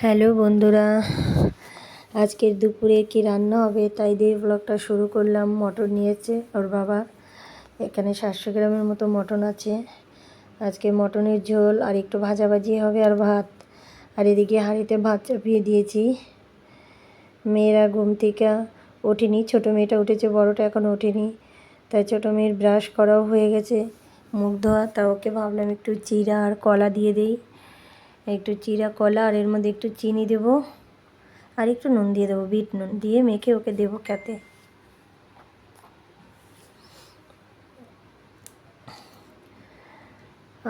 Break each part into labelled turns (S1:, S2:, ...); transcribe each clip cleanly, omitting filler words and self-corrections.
S1: Hello বন্ধুরা, আজকের দুপুরে কি রান্না হবে তাই দিয়ে ব্লগটা শুরু করলাম। মটন নিয়েছে ওর বাবা, এখানে 700 গ্রামের মতো মটন আছে। আজকে মটনের ঝোল আর একটু ভাজাভাজি হবে আর ভাত। আর এদিকে হাঁড়িতে ভাত চাপিয়ে দিয়েছি। মেয়েরা ঘুম থেকে ওঠেনি, ছোটো মেয়েটা উঠেছে, বড়টা এখনও ওঠেনি। তাই ছোটো মেয়ের ব্রাশ করাও হয়ে গেছে, মুখ ধোয়া। তা ওকে ভাবলাম একটু চিড়া আর কলা দিয়ে দিই। একটু চিড়া কলা আর এর মধ্যে একটু চিনি দেবো আর একটু নুন দিয়ে দেবো, বিট নুন দিয়ে মেখে ওকে দেবো খেতে।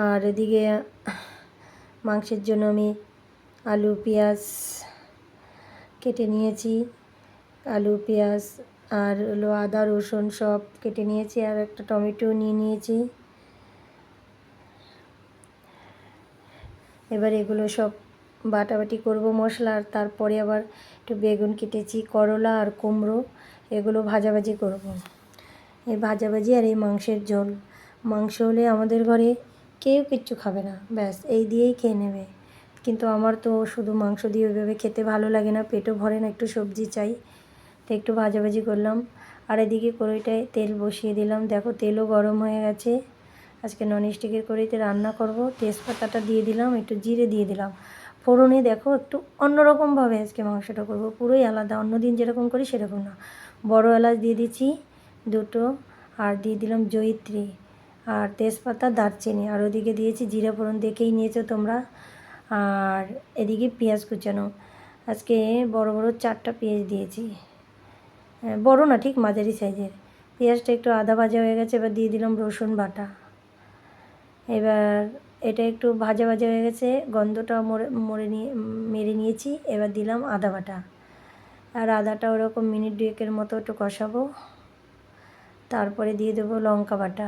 S1: আর এদিকে মাংসের জন্য আমি আলু পেঁয়াজ কেটে নিয়েছি, আলু পেঁয়াজ আর হলো আদা রসুন সব কেটে নিয়েছি, আর একটা টমেটো নিয়ে নিয়েছি। এবার এগুলো সব বাটাবাটি করব মশলা। আর তারপরে আবার একটু বেগুন কেটেছি, করলা আর কুমড়ো, এগুলো ভাজাভাজি করব। এই ভাজাভাজি আর এই মাংসের ঝোল। মাংস হলে আমাদের ঘরে কেউ কিচ্ছু খাবে না, ব্যাস এই দিয়েই খেয়ে নেবে। কিন্তু আমার তো শুধু মাংস দিয়ে ওইভাবে খেতে ভালো লাগে না, পেটও ভরে না, একটু সবজি চাই। তো একটু ভাজাভাজি করলাম। আর এদিকে কড়াইটায় তেল বসিয়ে দিলাম, দেখো তেলও গরম হয়ে গেছে। আজকে ননস্টিকের কড়াইতে রান্না করব। তেজপাতাটা দিয়ে দিলাম, একটু জিরে দিয়ে দিলাম ফোড়নে। দেখো একটু অন্যরকমভাবে আজকে মাংসটা করব, পুরোই আলাদা, অন্যদিন যেরকম করি সেরকম না। বড় এলাচ দিয়ে দিচ্ছি দুটো, আর দিয়ে দিলাম জয়িত্রী আর তেজপাতা দারচিনি, আর ওদিকে দিয়েছি জিরা ফোড়ন, দেখেই নিয়েছো তোমরা। আর এদিকে পেঁয়াজ কুচানো, আজকে বড় বড় 4টা পেঁয়াজ দিয়েছি, বড় না ঠিক মাঝারি সাইজের। পেঁয়াজটা একটু আদা ভাজা হয়ে গেছে, এবার দিয়ে দিলাম রসুন বাটা। এবার এটা একটু ভাজা ভাজা হয়ে গেছে, গন্ধটা মেরে নিয়েছি। এবার দিলাম আদা বাটা, আর আদাটা ওরকম মিনিট 2 মতো একটু কষাবো। তারপরে দিয়ে দেবো লঙ্কা বাটা।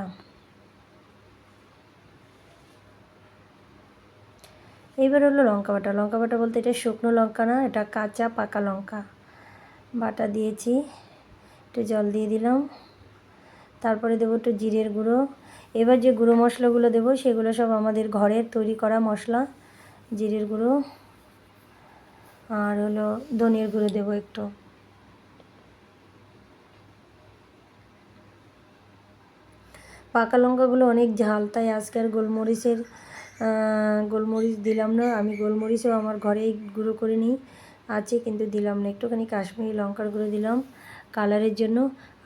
S1: এইবার হলো লঙ্কা বাটা। লঙ্কা বাটা বলতে এটা শুকনো লঙ্কা না, এটা কাঁচা পাকা লঙ্কা বাটা দিয়েছি। একটু জল দিয়ে দিলাম। তারপরে দেবো একটু জিরের গুঁড়ো। এবার যে গুঁড়ো মশলাগুলো দেবো সেগুলো সব আমাদের ঘরের তৈরি করা মশলা। জিরের গুঁড়ো আর হলো ধনিয়ার গুঁড়ো দেবো একটু। পাকা লঙ্কাগুলো অনেক ঝাল, তাই আজকে আর গোলমরিচ দিলাম না। আমি গোলমরিচও আমার ঘরেই গুঁড়ো করে নিই, আছে, কিন্তু দিলাম না। একটুখানি কাশ্মীরি লঙ্কার গুঁড়ো দিলাম কালারের জন্য।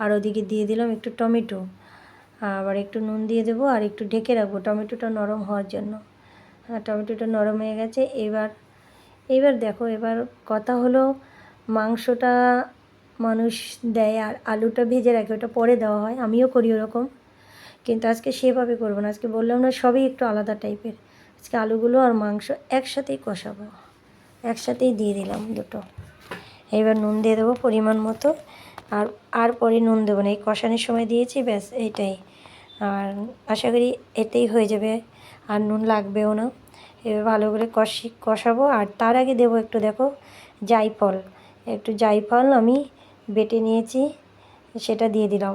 S1: আর ওদিকে দিয়ে দিলাম একটু টমেটো, আবার একটু নুন দিয়ে দেবো আর একটু ঢেকে রাখবো টমেটোটা নরম হওয়ার জন্য। টমেটোটা নরম হয়ে গেছে। এবার দেখো, এবার কথা হলো মাংসটা মানুষ দেয় আর আলুটা ভেজে রাখে, ওটা পরে দেওয়া হয়, আমিও করি ওরকম, কিন্তু আজকে সেভাবে করবো না। আজকে বললাম না সবই একটু আলাদা টাইপের। আজকে আলুগুলো আর মাংস একসাথেই কষাবো, একসাথেই দিয়ে দিলাম দুটো। এবার নুন দিয়ে দেবো পরিমাণ মতো, আর পরে নুন দেবো না, এই কষানোর সময় দিয়েছি, ব্যাস এইটাই। আর আশা করি এতেই হয়ে যাবে, আর নুন লাগবেও না। এবার ভালো করে কষাবো। আর তার আগে দেবো একটু, দেখো, জায়ফল, একটু জায়ফল আমি বেটে নিয়েছি, সেটা দিয়ে দিলাম।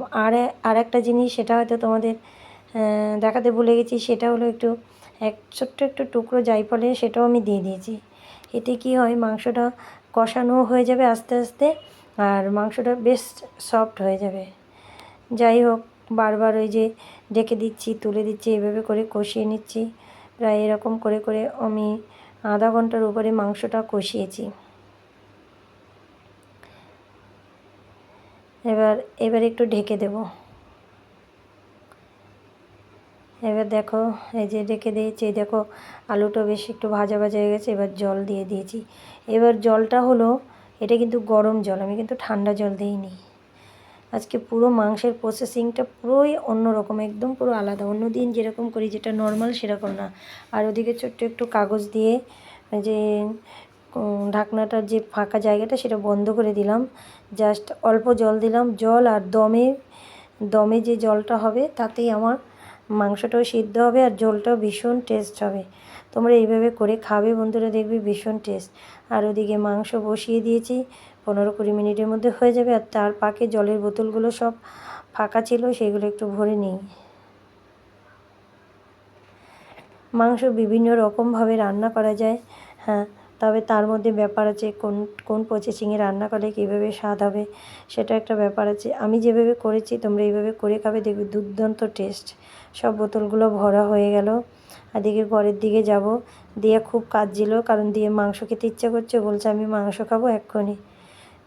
S1: আর একটা জিনিস, সেটা হয়তো তোমাদের দেখাতে ভুলে গেছি, সেটা হলো ছোট্ট একটু টুকরো জায়ফলের, সেটাও আমি দিয়ে দিয়েছি। এতে কি হয়, মাংসটা কষানো হয়ে যাবে আস্তে আস্তে, আর মাংসটা বেশ সফট হয়ে যাবে। যাই হোক, বারবার ওই যে ঢেকে দিচ্ছি, তুলে দিচ্ছি, এভাবে করে কষিয়ে নিচ্ছি। প্রায় এরকম করে করে আমি আধা ঘন্টার উপরে মাংসটা কষিয়েছি। এবার একটু ঢেকে দেব। এবার দেখো, এই যে ঢেকে দিয়েছি, দেখো আলুটা বেশ একটু ভাজা ভাজা হয়ে গেছে। এবার জল দিয়ে দিয়েছি। এবার জলটা হলো, এটা কিন্তু গরম জল, আমি কিন্তু ঠান্ডা জল দিইনি। আজকে পুরো মাংসের প্রসেসিংটা পুরোই অন্যরকম, একদম পুরো আলাদা। অন্য দিন যেরকম করি, যেটা নর্মাল, সেরকম না। আর ওদিকে ছোট্ট একটু কাগজ দিয়ে যে ঢাকনাটার যে ফাঁকা জায়গাটা, সেটা বন্ধ করে দিলাম। জাস্ট অল্প জল দিলাম, জল আর দমে যে জলটা হবে তাতেই আমার মাংসটাও সিদ্ধ হবে আর ঝোলটাও ভীষণ টেস্ট হবে। তোমরা এইভাবে করে খাবে বন্ধুরা, দেখবি ভীষণ টেস্ট। আর ওদিকে মাংস বসিয়ে দিয়েছি, 15-20 মিনিটের মধ্যে হয়ে যাবে। আর তার পাকে জলের বোতলগুলো সব ফাঁকা ছিল, সেগুলো একটু ভরে নিই। মাংস বিভিন্ন রকমভাবে রান্না করা যায়, হ্যাঁ, তবে তার মধ্যে ব্যাপার আছে কোন কোন প্রসেসিংয়ে রান্না করলে কীভাবে স্বাদ হবে, সেটা একটা ব্যাপার আছে। আমি যেভাবে করেছি তোমরা এইভাবে করে খাবে, দেখবে দুর্দান্ত টেস্ট। সব বোতলগুলো ভরা হয়ে গেল। এদিকে ঘরের দিকে যাব, দিয়ে খুব কাঁদছিল, কারণ দিয়ে মাংস খেতে ইচ্ছে করছে, বলছে আমি মাংস খাবো এক্ষুনি।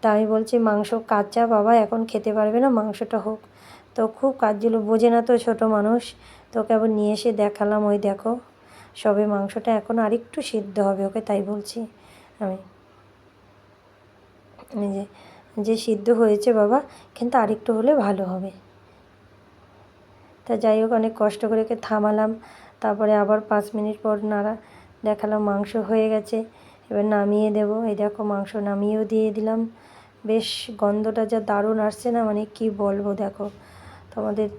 S1: তা আমি বলছি মাংস কাঁচা বাবা, এখন খেতে পারবে না, মাংসটা হোক। তো খুব কাঁদছিল, বোঝে না তো, ছোটো মানুষ। তোকে আবার নিয়ে এসে দেখালাম, ওই দেখো সবে মাংসটা এখন আরেকটু সিদ্ধ হবে, ওকে তাই বলছি আমি, এই যে সিদ্ধ হয়েছে বাবা, কিন্তু আরেকটু হলে ভালো হবে। তা যাই হোক, অনেক কষ্ট করে ওকে থামালাম। তারপরে আবার 5 মিনিট পর দেখালাম মাংস হয়ে গেছে, এবার নামিয়ে দেবো। এই দেখো মাংস নামিয়েও দিয়ে দিলাম। বেশ গন্ধটা যা দারুণ আসছে না, মানে কি বলবো, দেখো তোমাদের